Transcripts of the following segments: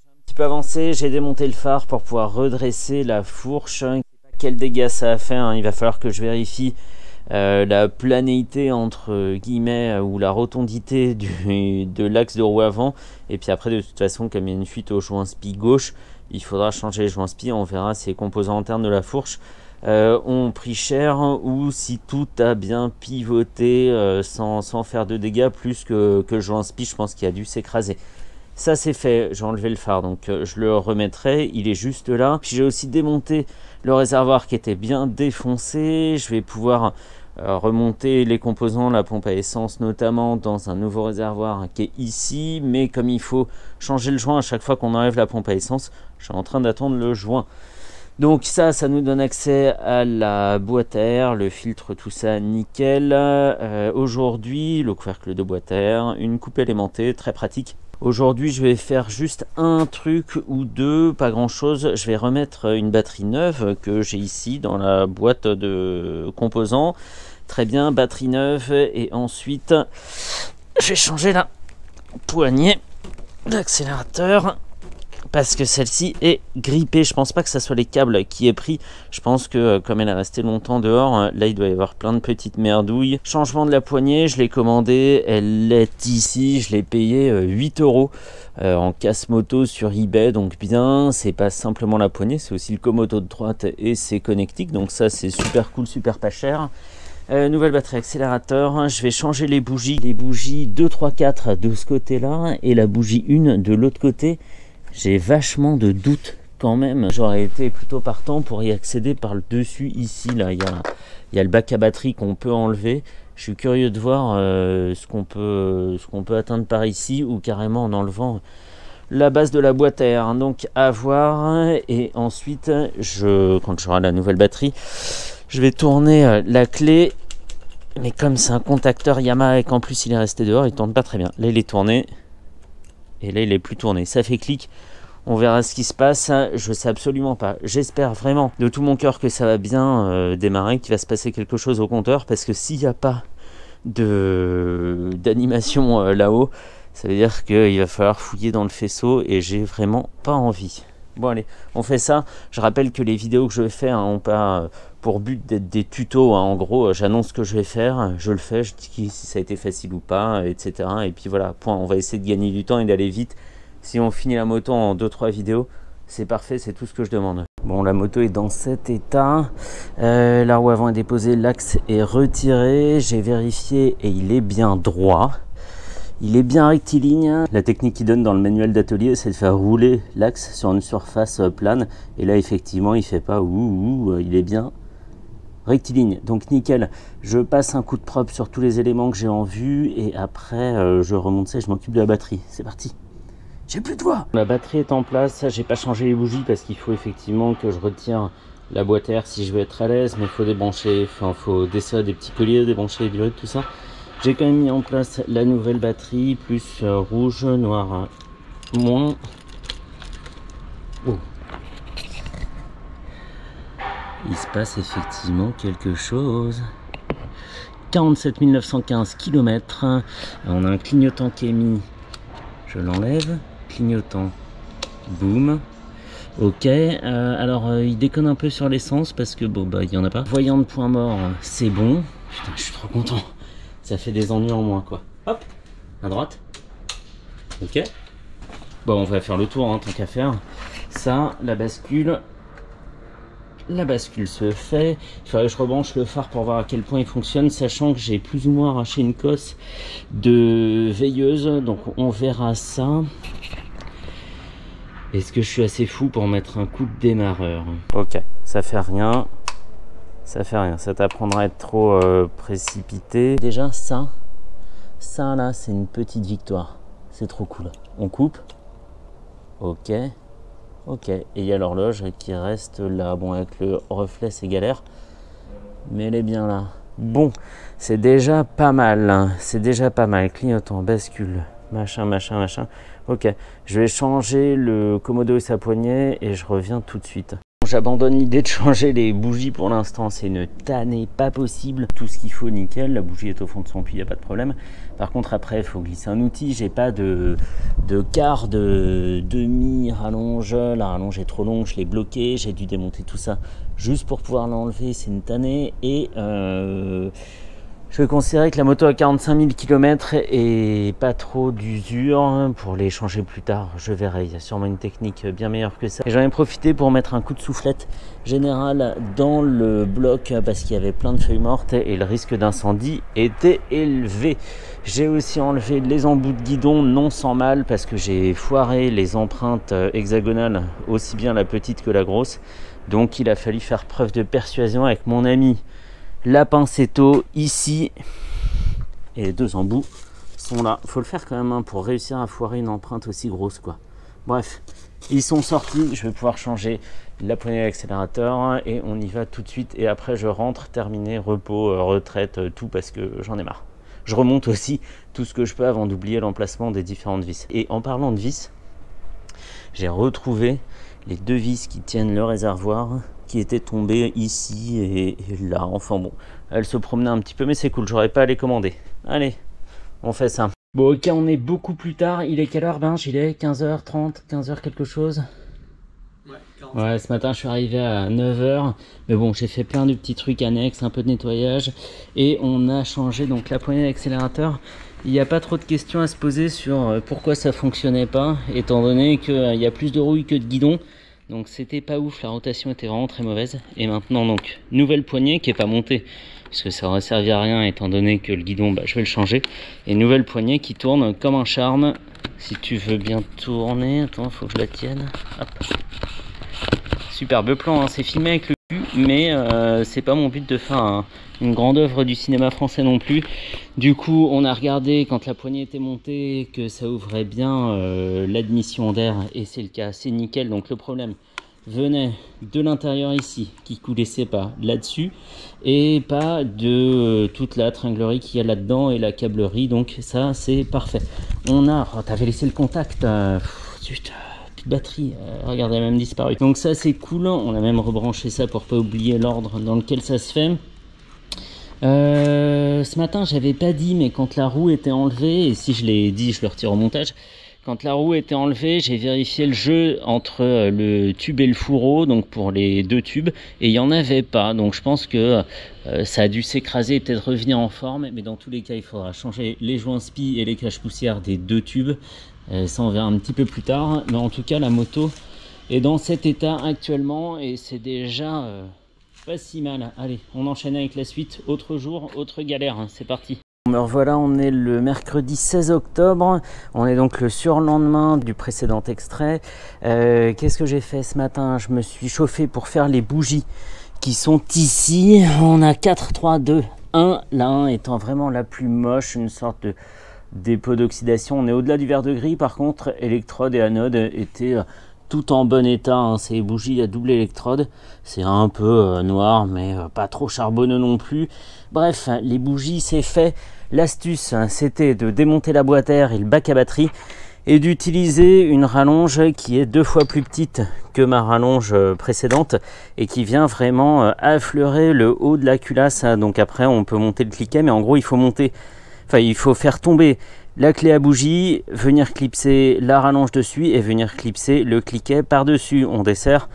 Un petit peu avancé, j'ai démonté le phare pour pouvoir redresser la fourche. Quel dégât ça a fait, hein. Il va falloir que je vérifie la planéité entre guillemets ou la rotondité de l'axe de roue avant, et puis après de toute façon comme il y a une fuite au joint spi gauche, il faudra changer les joints spi. On verra si les composants internes de la fourche ont pris cher ou si tout a bien pivoté sans faire de dégâts, plus que le joint spi je pense qu'il a dû s'écraser. Ça c'est fait, j'ai enlevé le phare, donc je le remettrai, il est juste là. Puis j'ai aussi démonté le réservoir qui était bien défoncé. Je vais pouvoir remonter les composants, la pompe à essence notamment, dans un nouveau réservoir qui est ici. Mais comme il faut changer le joint à chaque fois qu'on enlève la pompe à essence, je suis en train d'attendre le joint. Donc ça nous donne accès à la boîte à air, le filtre, tout ça nickel. Aujourd'hui, le couvercle de boîte à air, une coupe ailementée, très pratique. Aujourd'hui, je vais faire juste un truc ou deux, pas grand chose. Je vais remettre une batterie neuve que j'ai ici dans la boîte de composants. Très bien, batterie neuve. Et ensuite, je vais changer la poignée d'accélérateur parce que celle-ci est grippée. Je pense pas que ça soit les câbles qui aient pris. Je pense que comme elle est restée longtemps dehors, là il doit y avoir plein de petites merdouilles. Changement de la poignée, je l'ai commandée, elle est ici, je l'ai payé 8 € en casse moto sur eBay. Donc bien, c'est pas simplement la poignée, c'est aussi le Komodo de droite et c'est connectique. Donc ça c'est super cool, super pas cher. Nouvelle batterie accélérateur, je vais changer les bougies 2, 3, 4 de ce côté là et la bougie 1 de l'autre côté. J'ai vachement de doutes quand même. J'aurais été plutôt partant pour y accéder par le dessus ici. Là, il y a le bac à batterie qu'on peut enlever. Je suis curieux de voir ce qu'on peut atteindre par ici ou carrément en enlevant la base de la boîte à air. Donc à voir. Et ensuite, quand j'aurai la nouvelle batterie, je vais tourner la clé. Mais comme c'est un contacteur Yamaha et qu'en plus il est resté dehors, il tourne pas très bien. Là, il est tourné. Et là il est plus tourné, ça fait clic, on verra ce qui se passe, je sais absolument pas. J'espère vraiment de tout mon cœur que ça va bien démarrer, qu'il va se passer quelque chose au compteur, parce que s'il n'y a pas d'animation là-haut, ça veut dire qu'il va falloir fouiller dans le faisceau et j'ai vraiment pas envie. Bon allez, on fait ça. Je rappelle que les vidéos que je vais faire n'ont pas pour but d'être des tutos. En gros, j'annonce ce que je vais faire, je le fais, je dis si ça a été facile ou pas, etc. Et puis voilà, point. On va essayer de gagner du temps et d'aller vite. Si on finit la moto en 2-3 vidéos, c'est parfait, c'est tout ce que je demande. Bon, la moto est dans cet état. La roue avant est déposée, l'axe est retiré. J'ai vérifié et il est bien droit. Il est bien rectiligne. La technique qu'il donne dans le manuel d'atelier, c'est de faire rouler l'axe sur une surface plane. Et là, effectivement, il fait pas il est bien rectiligne. Donc nickel. Je passe un coup de propre sur tous les éléments que j'ai en vue et après, je remonte ça et je m'occupe de la batterie. C'est parti. J'ai plus de voix. La batterie est en place. J'ai pas changé les bougies parce qu'il faut effectivement que je retire la boîte à air si je veux être à l'aise. Mais il faut débrancher, faut desserrer des petits colliers, débrancher les durées, tout ça. J'ai quand même mis en place la nouvelle batterie, plus rouge, noir, moins. Oh. Il se passe effectivement quelque chose. 47 915 km. On a un clignotant qui est mis. Je l'enlève. Clignotant. Boum. Ok. Alors, il déconne un peu sur l'essence parce que bon, bah, il n'y en a pas. Voyant de point mort, c'est bon. Putain, je suis trop content. Ça fait des ennuis en moins, quoi. Hop, à droite. Ok. Bon, on va faire le tour, hein, tant qu'à faire. Ça, la bascule. La bascule se fait. Il faudrait que je rebranche le phare pour voir à quel point il fonctionne, sachant que j'ai plus ou moins arraché une cosse de veilleuse. Donc, on verra ça. Est-ce que je suis assez fou pour mettre un coup de démarreur? Ok, ça fait rien. Ça fait rien, ça t'apprendra à être trop précipité. Déjà ça là c'est une petite victoire. C'est trop cool. On coupe. Ok. Ok. Et il y a l'horloge qui reste là. Bon, avec le reflet c'est galère. Mais elle est bien là. Bon, c'est déjà pas mal. Hein. C'est déjà pas mal. Clignotant, bascule, machin. Ok. Je vais changer le Komodo et sa poignée et je reviens tout de suite. J'abandonne l'idée de changer les bougies pour l'instant, c'est une tannée pas possible. Tout ce qu'il faut, nickel, la bougie est au fond de son puits, il n'y a pas de problème. Par contre après, il faut glisser un outil, j'ai pas de quart de demi-rallonge, la rallonge est trop longue, je l'ai bloqué, j'ai dû démonter tout ça juste pour pouvoir l'enlever, c'est une tannée. Et je vais considérer que la moto a 45 000 km et pas trop d'usure. Pour les changer plus tard, je verrai. Il y a sûrement une technique bien meilleure que ça. Et j'en ai profité pour mettre un coup de soufflette général dans le bloc parce qu'il y avait plein de feuilles mortes et le risque d'incendie était élevé. J'ai aussi enlevé les embouts de guidon, non sans mal, parce que j'ai foiré les empreintes hexagonales, aussi bien la petite que la grosse. Donc il a fallu faire preuve de persuasion avec mon ami la pincetto ici, et les deux embouts sont là. Faut le faire quand même pour réussir à foirer une empreinte aussi grosse, quoi. Bref, ils sont sortis, je vais pouvoir changer la poignée d'accélérateur et on y va tout de suite. Et après je rentre, terminé, repos, retraite, tout, parce que j'en ai marre. Je remonte aussi tout ce que je peux avant d'oublier l'emplacement des différentes vis. Et en parlant de vis, j'ai retrouvé les deux vis qui tiennent le réservoir, qui étaient tombées ici et là. Enfin bon, elles se promenaient un petit peu, mais c'est cool, j'aurais pas à les commander. Allez, on fait ça. Bon, ok, on est beaucoup plus tard. Il est quelle heure, Benj? Il est 15h30, 15h quelque chose? Ouais, 40. Ouais, ce matin je suis arrivé à 9h, mais bon, j'ai fait plein de petits trucs annexes, un peu de nettoyage, et on a changé donc la poignée d'accélérateur. Il n'y a pas trop de questions à se poser sur pourquoi ça fonctionnait pas, étant donné qu'il y a plus de rouille que de guidon. Donc c'était pas ouf, la rotation était vraiment très mauvaise. Et maintenant donc, nouvelle poignée qui est pas montée, puisque ça aurait servi à rien étant donné que le guidon, bah, je vais le changer. Et nouvelle poignée qui tourne comme un charme. Si tu veux bien tourner, attends, faut que je la tienne. Hop. Superbe plan, hein. C'est filmé avec le cul, mais c'est pas mon but de faire une grande œuvre du cinéma français non plus. Du coup, on a regardé quand la poignée était montée que ça ouvrait bien l'admission d'air, et c'est le cas, c'est nickel. Donc le problème venait de l'intérieur ici, qui coulait pas là-dessus, et pas de toute la tringlerie qu'il y a là-dedans et la câblerie. Donc ça, c'est parfait. On a... Oh, t'avais laissé le contact, zut, batterie, regarde, elle a même disparu. Donc ça c'est cool, on a même rebranché ça pour pas oublier l'ordre dans lequel ça se fait. Ce matin j'avais pas dit, mais quand la roue était enlevée, et si je l'ai dit je le retire au montage, quand la roue était enlevée, j'ai vérifié le jeu entre le tube et le fourreau, donc pour les deux tubes, et il n'y en avait pas. Donc je pense que ça a dû s'écraser et peut-être revenir en forme, mais dans tous les cas il faudra changer les joints spi et les caches poussières des deux tubes. Ça on verra un petit peu plus tard, mais en tout cas la moto est dans cet état actuellement et c'est déjà pas si mal. Allez, on enchaîne avec la suite. Autre jour, autre galère, hein. C'est parti. Me revoilà, on est le mercredi 16 octobre, on est donc le surlendemain du précédent extrait. Qu'est-ce que j'ai fait ce matin? Je me suis chauffé pour faire les bougies qui sont ici. On a 4, 3, 2, 1, la 1 étant vraiment la plus moche, une sorte de dépôt d'oxydation. On est au-delà du vert de gris. Par contre, électrode et anode étaient tout en bon état, hein. C'est bougies à double électrode, c'est un peu noir mais pas trop charbonneux non plus. Bref, les bougies c'est fait. L'astuce c'était de démonter la boîte à air et le bac à batterie et d'utiliser une rallonge qui est 2 fois plus petite que ma rallonge précédente et qui vient vraiment affleurer le haut de la culasse. Donc après on peut monter le cliquet, mais en gros il faut faire tomber la clé à bougie, venir clipser la rallonge dessus et venir clipser le cliquet par-dessus. On desserre,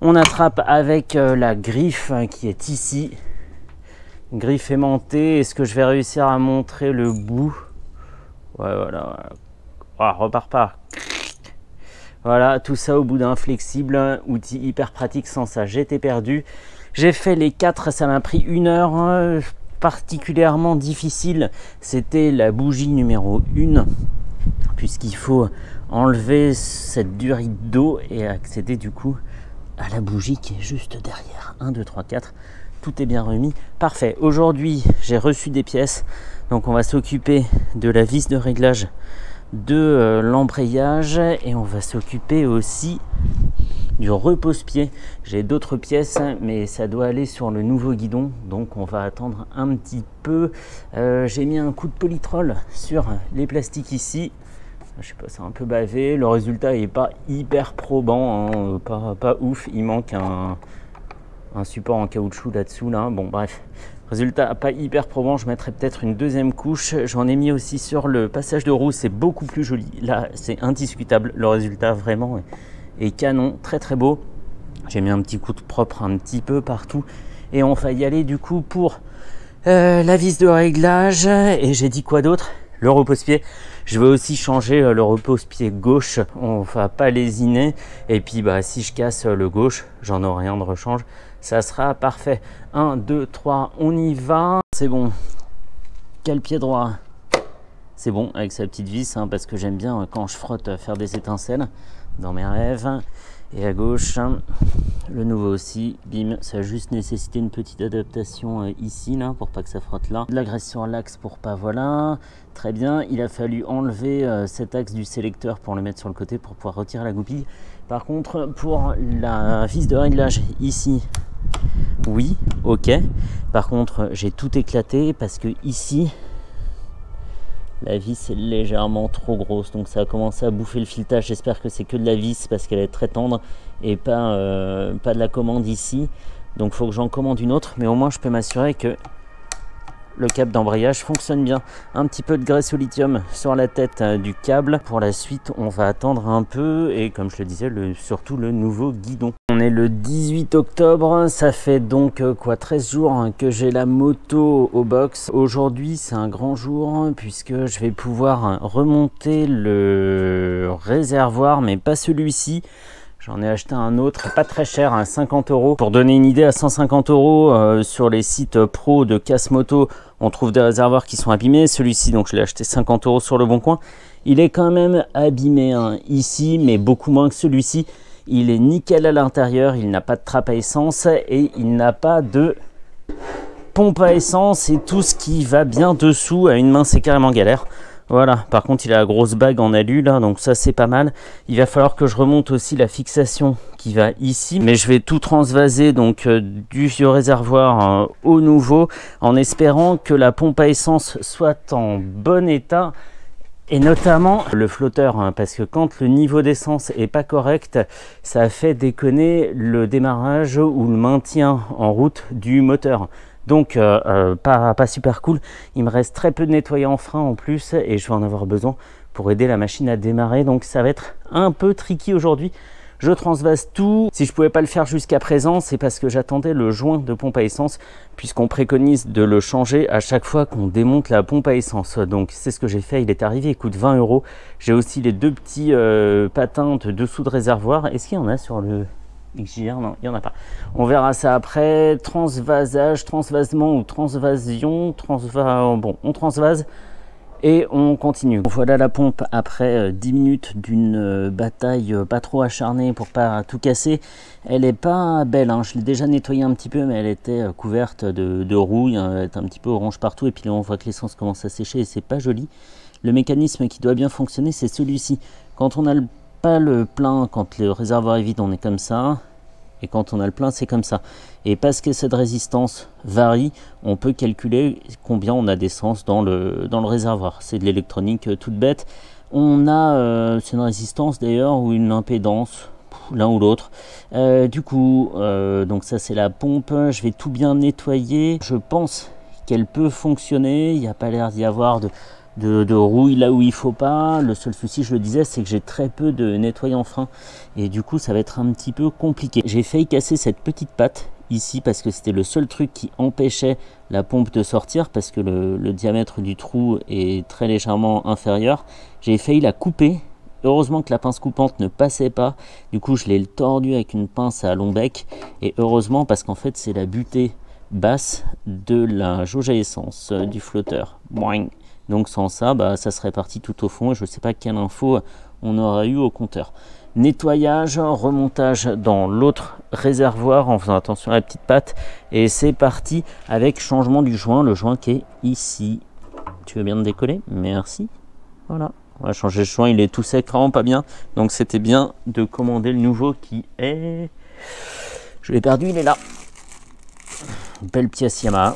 on attrape avec la griffe qui est ici. Griffe aimantée. Est-ce que je vais réussir à montrer le bout? Ouais, voilà. Oh, repart pas. Voilà, tout ça au bout d'un flexible. Outil hyper pratique, sans ça j'étais perdu. J'ai fait les 4, ça m'a pris 1 heure. Particulièrement difficile, c'était la bougie numéro 1, puisqu'il faut enlever cette durite d'eau et accéder du coup à la bougie qui est juste derrière. 1, 2, 3, 4, tout est bien remis. Parfait. Aujourd'hui, j'ai reçu des pièces, donc on va s'occuper de la vis de réglage de l'embrayage et on va s'occuper aussi du repose-pied. J'ai d'autres pièces, mais ça doit aller sur le nouveau guidon, donc on va attendre un petit peu. J'ai mis un coup de polytrol sur les plastiques ici. Je sais pas, c'est un peu bavé. Le résultat est pas hyper probant, hein, pas ouf. Il manque un support en caoutchouc là-dessous. Là. Bon, bref. Résultat pas hyper probant. Je mettrai peut-être une deuxième couche. J'en ai mis aussi sur le passage de roue. C'est beaucoup plus joli. Là, c'est indiscutable. Le résultat vraiment est canon. Très très beau. J'ai mis un petit coup de propre un petit peu partout. Et on va y aller du coup pour la vis de réglage. Et j'ai dit quoi d'autre? Le repose-pied. Je vais aussi changer le repose-pied gauche. On va pas lésiner. Et puis bah, si je casse le gauche, j'en aurai rien de rechange. Ça sera parfait. 1, 2, 3, on y va. C'est bon. Quel pied droit? C'est bon avec sa petite vis, hein, parce que j'aime bien quand je frotte faire des étincelles dans mes rêves. Et à gauche, le nouveau aussi, bim, ça a juste nécessité une petite adaptation ici, là, pour pas que ça frotte là. De la graisse sur l'axe pour pas, voilà, très bien. Il a fallu enlever cet axe du sélecteur pour le mettre sur le côté pour pouvoir retirer la goupille. Par contre, pour la vis de réglage ici, oui, ok. Par contre, j'ai tout éclaté parce que ici, la vis est légèrement trop grosse, donc ça a commencé à bouffer le filetage. J'espère que c'est que de la vis parce qu'elle est très tendre et pas de la commande ici. Donc il faut que j'en commande une autre, mais au moins je peux m'assurer que le câble d'embrayage fonctionne bien. Un petit peu de graisse au lithium sur la tête du câble. Pour la suite, on va attendre un peu et comme je le disais, surtout le nouveau guidon. On est le 18 octobre, ça fait donc 13 jours que j'ai la moto au box. Aujourd'hui, c'est un grand jour puisque je vais pouvoir remonter le réservoir, mais pas celui-ci. J'en ai acheté un autre, pas très cher, à 50 €. Pour donner une idée, à 150 € sur les sites pro de casse moto, on trouve des réservoirs qui sont abîmés. Celui-ci, donc je l'ai acheté 50 € sur le bon coin. Il est quand même abîmé hein, ici, mais beaucoup moins que celui-ci. Il est nickel à l'intérieur, il n'a pas de trappe à essence et il n'a pas de pompe à essence et tout ce qui va bien dessous. À une main, c'est carrément galère. Voilà, par contre il a la grosse bague en alu là, donc ça c'est pas mal. Il va falloir que je remonte aussi la fixation qui va ici, mais je vais tout transvaser donc du vieux réservoir au nouveau, en espérant que la pompe à essence soit en bon état. Et notamment le flotteur, hein, parce que quand le niveau d'essence est pas correct, ça fait déconner le démarrage ou le maintien en route du moteur. Donc pas super cool. Il me reste très peu de nettoyant en frein en plus et je vais en avoir besoin pour aider la machine à démarrer. Donc ça va être un peu tricky aujourd'hui. Je transvase tout. Si je pouvais pas le faire jusqu'à présent, c'est parce que j'attendais le joint de pompe à essence, puisqu'on préconise de le changer à chaque fois qu'on démonte la pompe à essence. Donc c'est ce que j'ai fait, il est arrivé, il coûte 20 €. J'ai aussi les deux petits patins de dessous de réservoir. Est-ce qu'il y en a sur le XJR? Non, il n'y en a pas. On verra ça après. Transvasage, transvasement ou transvasion. Bon, on transvase. Et on continue. Voilà la pompe après 10 minutes d'une bataille pas trop acharnée pour pas tout casser. Elle est pas belle, hein. Je l'ai déjà nettoyée un petit peu, mais elle était couverte de rouille, elle était un petit peu orange partout. Et puis là on voit que l'essence commence à sécher et c'est pas joli. Le mécanisme qui doit bien fonctionner, c'est celui-ci. Quand on n'a pas le plein, quand le réservoir est vide, on est comme ça. Et quand on a le plein, c'est comme ça. Et parce que cette résistance varie, on peut calculer combien on a d'essence dans le réservoir. C'est de l'électronique toute bête. On a, c'est une résistance d'ailleurs ou une impédance, l'un ou l'autre. Du coup, donc ça c'est la pompe. Je vais tout bien nettoyer. Je pense qu'elle peut fonctionner. Il n'y a pas l'air d'y avoir de rouille là où il faut pas. Le seul souci, je le disais, c'est que j'ai très peu de nettoyant frein et du coup ça va être un petit peu compliqué. J'ai failli casser cette petite patte ici parce que c'était le seul truc qui empêchait la pompe de sortir, parce que le diamètre du trou est très légèrement inférieur. J'ai failli la couper. Heureusement que la pince coupante ne passait pas, du coup je l'ai tordu avec une pince à long bec, et heureusement parce qu'en fait c'est la butée basse de la jauge à essence du flotteur. Boing. Donc sans ça, bah, ça serait parti tout au fond et je ne sais pas quelle info on aura eu au compteur. Nettoyage, remontage dans l'autre réservoir en faisant attention à la petite patte. Et c'est parti avec changement du joint, le joint qui est ici. Tu veux bien me décoller? Merci. Voilà, on va changer le joint, il est tout sec, vraiment pas bien. Donc c'était bien de commander le nouveau qui est... Je l'ai perdu, il est là. Belle pièce Yamaha.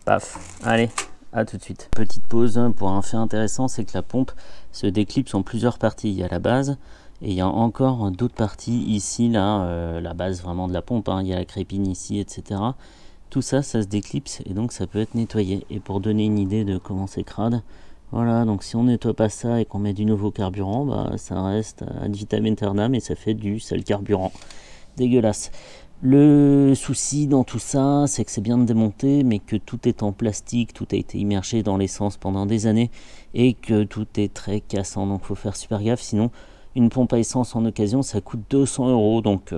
Paf, allez. À tout de suite. Petite pause pour un fait intéressant, c'est que la pompe se déclipse en plusieurs parties. Il y a la base et il y a encore d'autres parties ici, là, la base vraiment de la pompe, hein. Il y a la crépine ici, etc. Tout ça, ça se déclipse et donc ça peut être nettoyé. Et pour donner une idée de comment c'est crade, voilà, donc si on nettoie pas ça et qu'on met du nouveau carburant, bah, ça reste ad vitam aeternam et ça fait du sale carburant. Dégueulasse. Le souci dans tout ça, c'est que c'est bien de démonter, mais que tout est en plastique, tout a été immergé dans l'essence pendant des années et que tout est très cassant. Donc faut faire super gaffe, sinon une pompe à essence en occasion, ça coûte 200 €. Donc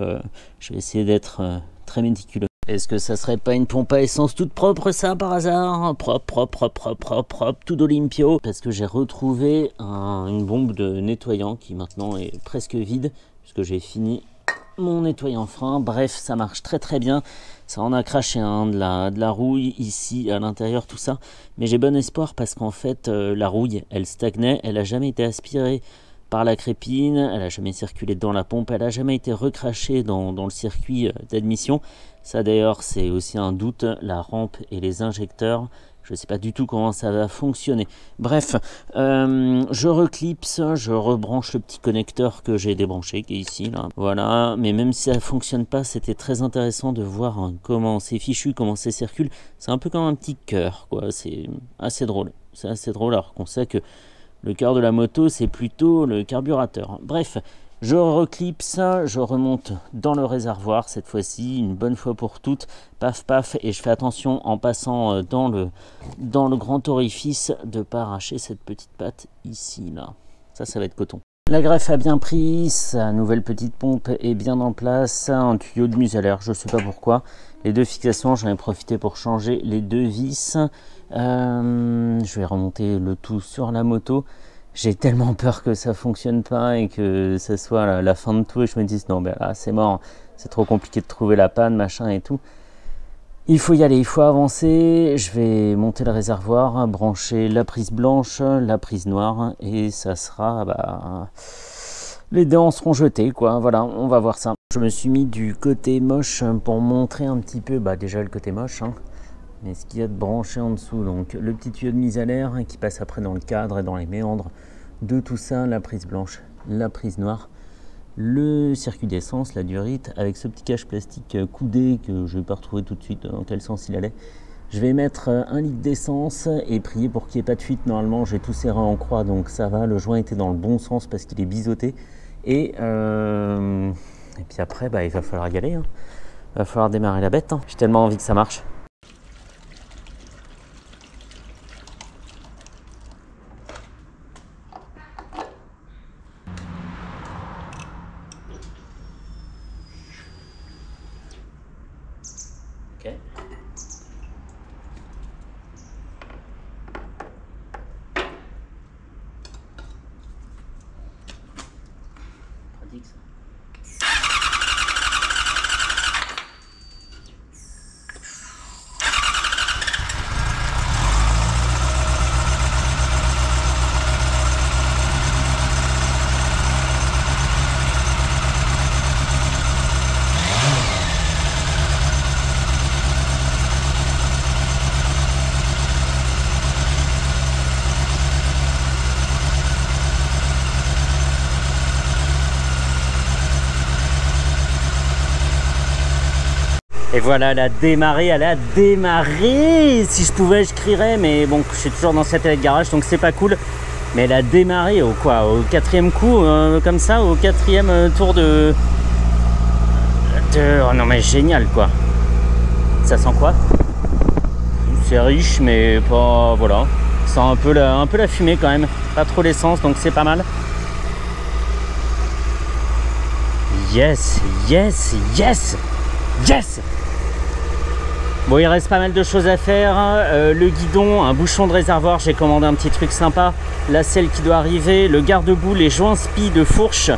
je vais essayer d'être très méticuleux. Est-ce que ça serait pas une pompe à essence toute propre, ça, par hasard? Propre, tout d'Olympio. Parce que j'ai retrouvé une bombe de nettoyant qui maintenant est presque vide, puisque j'ai fini mon nettoyant frein. Bref, ça marche très très bien. Ça en a craché de la rouille ici à l'intérieur, tout ça. Mais j'ai bon espoir parce qu'en fait, la rouille, elle stagnait, elle n'a jamais été aspirée par la crépine, elle n'a jamais circulé dans la pompe, elle n'a jamais été recrachée dans le circuit d'admission. Ça d'ailleurs, c'est aussi un doute, la rampe et les injecteurs. Je ne sais pas du tout comment ça va fonctionner. Bref, je reclipse, je rebranche le petit connecteur que j'ai débranché, qui est ici, là. Voilà, mais même si ça ne fonctionne pas, c'était très intéressant de voir comment c'est fichu, comment ça circule. C'est un peu comme un petit cœur, quoi. C'est assez drôle. C'est assez drôle, alors qu'on sait que le cœur de la moto, c'est plutôt le carburateur. Bref, je reclipse, je remonte dans le réservoir cette fois-ci, une bonne fois pour toutes, paf paf, et je fais attention en passant dans le grand orifice de ne pas arracher cette petite patte ici, là. Ça va être coton. La greffe a bien pris, sa nouvelle petite pompe est bien en place, un tuyau de muselaire, je ne sais pas pourquoi. Les deux fixations, j'en ai profité pour changer les deux vis. Je vais remonter le tout sur la moto. J'ai tellement peur que ça fonctionne pas et que ça soit la fin de tout et je me dise non ben là c'est mort, c'est trop compliqué de trouver la panne, machin et tout. Il faut y aller, il faut avancer. Je vais monter le réservoir, brancher la prise blanche, la prise noire et ça sera les dents seront jetées, quoi. Voilà, on va voir ça. Je me suis mis du côté moche pour montrer un petit peu déjà le côté moche, hein. Mais ce qu'il y a de branché en dessous, donc le petit tuyau de mise à l'air qui passe après dans le cadre et dans les méandres de tout ça, la prise blanche, la prise noire, le circuit d'essence, la durite, avec ce petit cache plastique coudé que je ne vais pas retrouver tout de suite dans quel sens il allait. Je vais mettre 1 litre d'essence et prier pour qu'il n'y ait pas de fuite. Normalement j'ai tout serré en croix donc ça va, le joint était dans le bon sens parce qu'il est biseauté. Et puis après il va falloir y aller, hein. Il va falloir démarrer la bête, hein. J'ai tellement envie que ça marche. Okay. Pratique ça. Et voilà, elle a démarré. Si je pouvais, je crierais, mais bon, je suis toujours dans cette allée de garage, donc c'est pas cool. Mais elle a démarré au 4e coup, comme ça, au 4e tour de... Oh non mais génial, quoi. Ça sent quoi? C'est riche, mais pas... Voilà. Ça sent un peu la fumée quand même. Pas trop l'essence, donc c'est pas mal. Yes, yes, yes, yes. Bon, il reste pas mal de choses à faire. Le guidon, un bouchon de réservoir, j'ai commandé un petit truc sympa. La selle qui doit arriver, le garde-boue, les joints spi de fourche,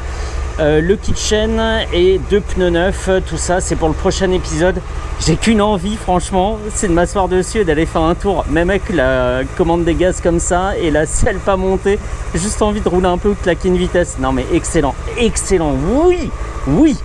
le kitchen et 2 pneus neufs. Tout ça, c'est pour le prochain épisode. J'ai qu'une envie, franchement, c'est de m'asseoir dessus et d'aller faire un tour. Même avec la commande des gaz comme ça et la selle pas montée. Juste envie de rouler un peu ou de claquer une vitesse. Non mais excellent, excellent. Oui, oui.